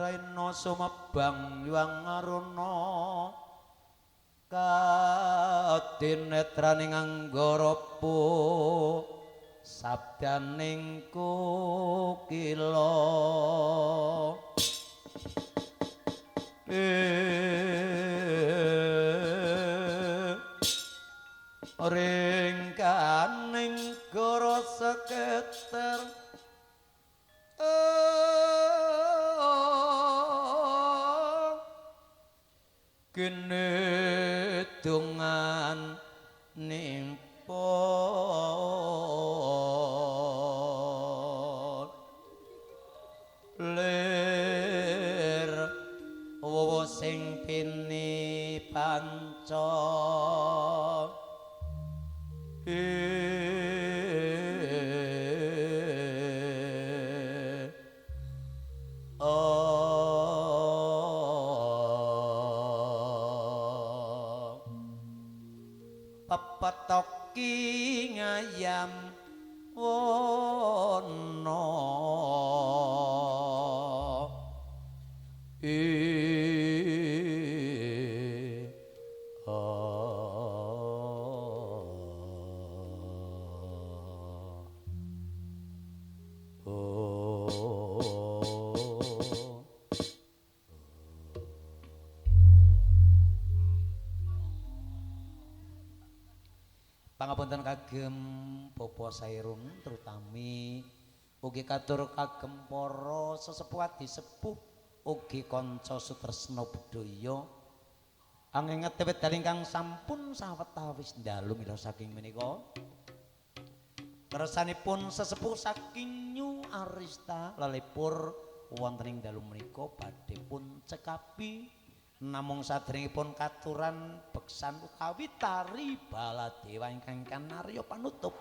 Raina sumebang yuang aruna kadinetraning anggarapu sabdaning kukila ringkaning goro seketer kene dungan nimpon lir wowo sing pini panca pepetoki ngayam wono pangapunten kagem Bapa Sairung terutami ugi katur kagem para sesepuh adi sepuh ugi kanca sutresna budaya angenget wedal ingkang sampun sawetawis dalu mila saking menika kersanipun sesepuh saking New Arista lelipur wonten ing dalu menika badhe pun cekapi namung sadèrèngipun katuran beksan utawi tari baladewa ingkang kanarya panutup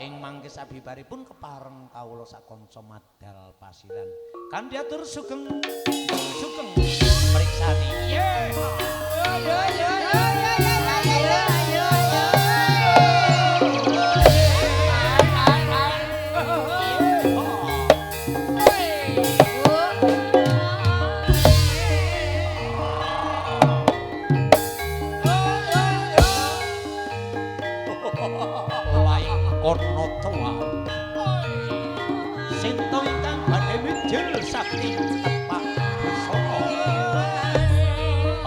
ing mangke sabibaripun kepareng kawula sakanca madal pasilan kanthi atur sugeng mriksani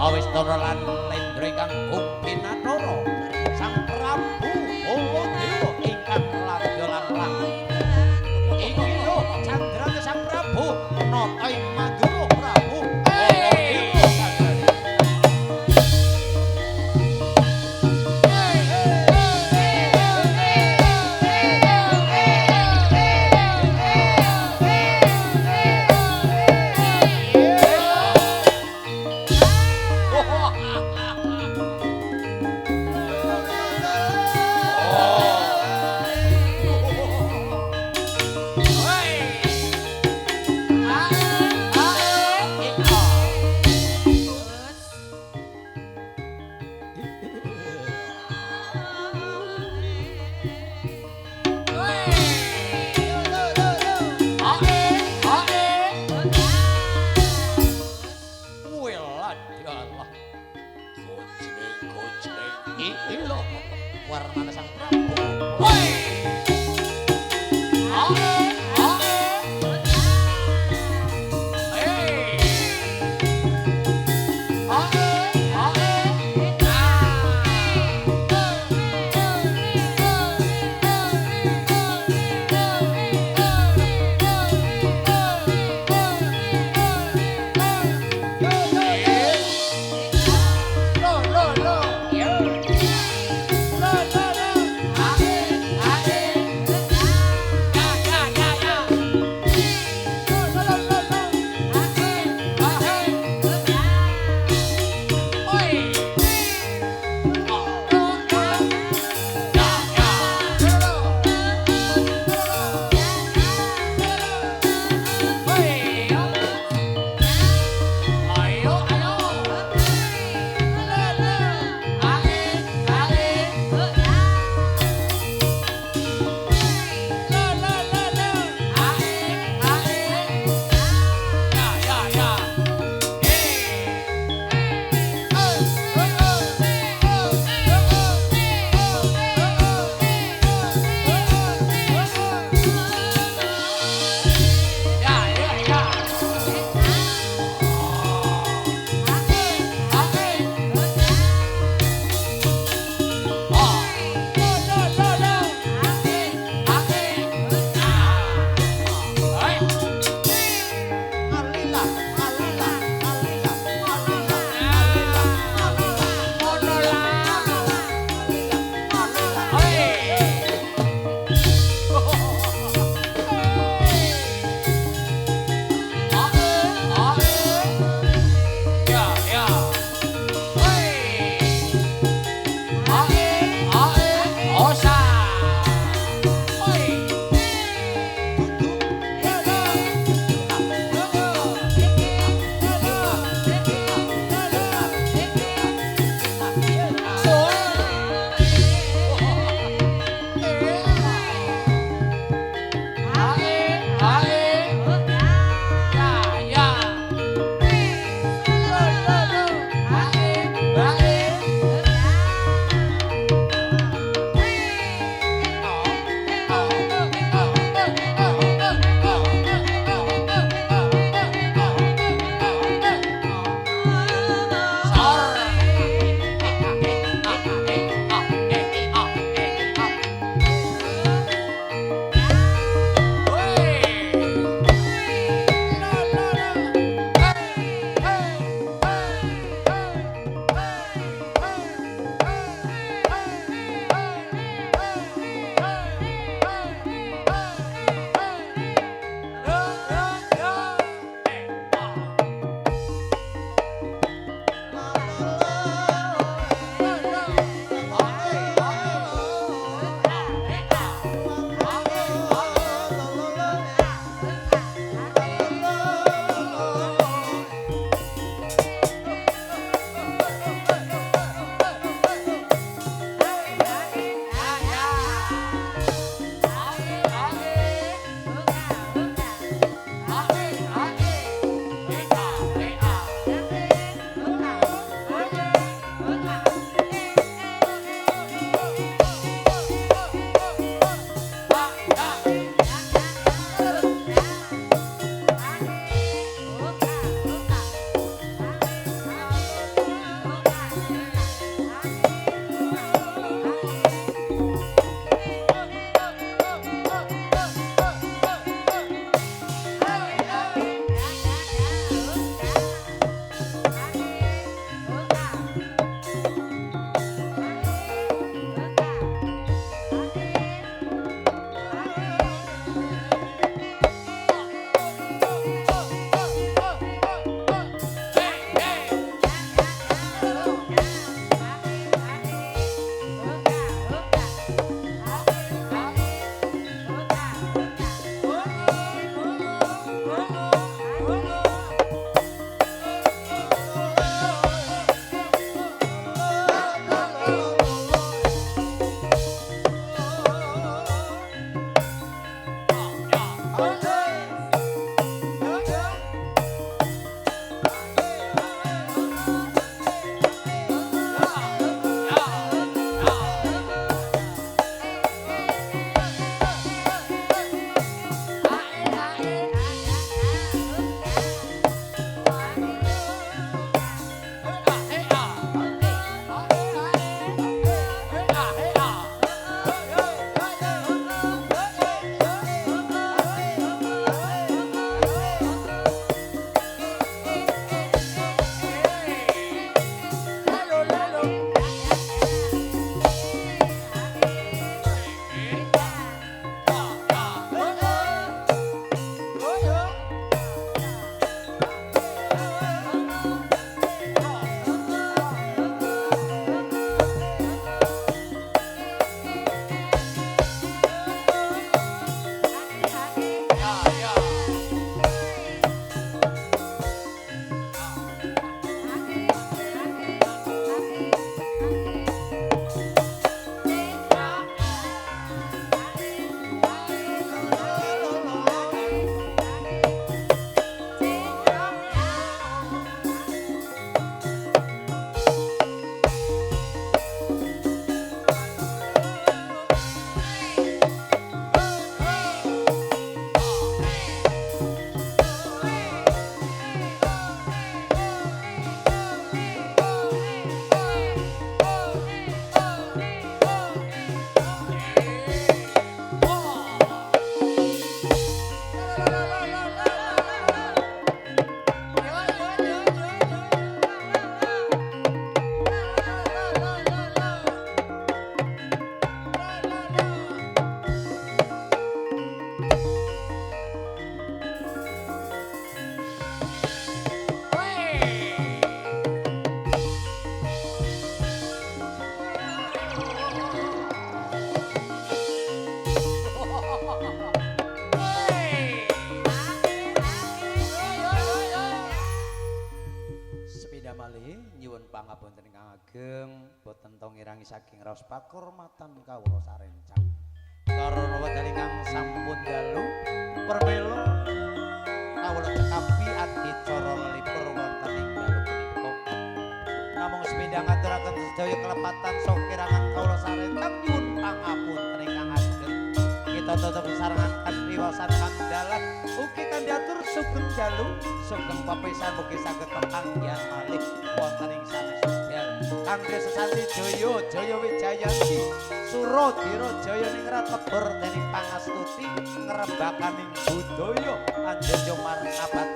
awis tara lan lendra ingkang kumpinatara Sang Prabu Baladewa ingkang ladya lan langgeng iki lho candrané Sang Prabu nata ing Mandura Prabu Baladewa sanjane Oh pangapunten ingkang ageng boten tong ngirangi saking raos pakurmatan kawula sarencang karana wekdal ingkang sampun dalu permelo kawula cekapi adicara lelipur wonten ing dalu punika namung sepeda ngaturaken sedaya kelepatan sokirangan kawula sarencang nyuwun pangapunten ingkang ageng kita tetep sarangan kadhiwasan kandalan ugi kan diatur sugeng dalu sugeng pepisan mugi saged pepanggihan malih wonten ing sanes sedaya kangge sesanti Jaya Wijayanti Suradira Jaya ningrat lebur dening pangastuti ngrembakaning budaya anjaya martabat